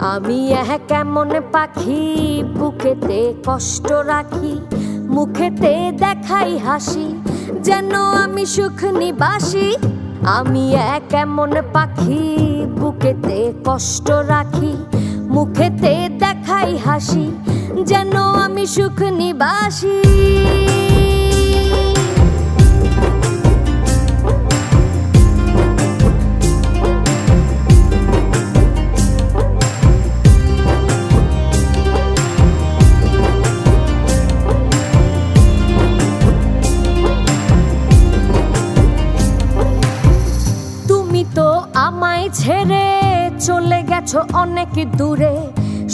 আমি কেমন পাখি বুকেতে কষ্ট রাখি, মুখেতে দেখাই হাসি, যেন আমি সুখ নিবাসী। আমি কেমন পাখি বুকেতে কষ্ট রাখি, মুখেতে দেখাই হাসি, যেন আমি সুখ নিবাসী। আমায় ছেড়ে চলে গেছো অনেক দূরে,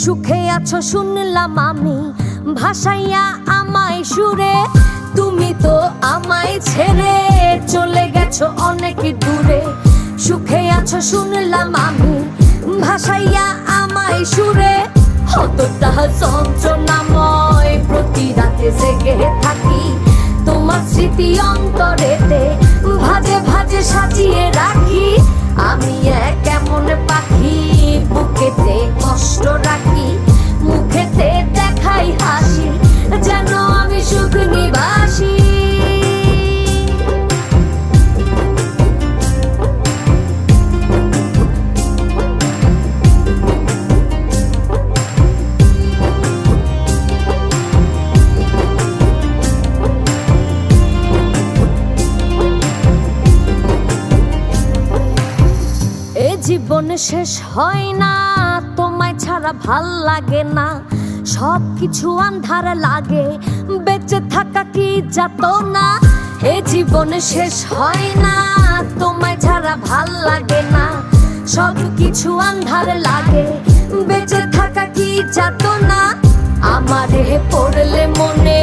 সুখে আছো শুনলাম আমি, ভাসাইয়া আমায় সুরে। তুমি তো আমায় ছেড়ে চলে গেছো অনেক দূরে, সুখে আছো শুনলাম আমি, ভাসাইয়া আমায় সুরে। কতটা যন্ত্রণাময় প্রতি রাতে জেগে থাকি, তোমার স্মৃতি অন্তরেতে ভাজে ভাজে সাজিয়ে রাখি। আমি কেমন পাখি বুকেতে কষ্ট রাখি, মুখেতে দেখাই হাসি, যেন আমি সুখ নিবাসী। জীবন শেষ হয় না, তোমায় ছাড়া ভাল লাগে না, সব কিছু আন্ধার লাগে, বেঁচে থাকা কি যাতনা। এ জীবন শেষ হয় না, তোমায় ছাড়া ভাল লাগে না, সব কিছু আন্ধার লাগে, বেঁচে থাকা কি যাতনা। আমারে পড়লে মনে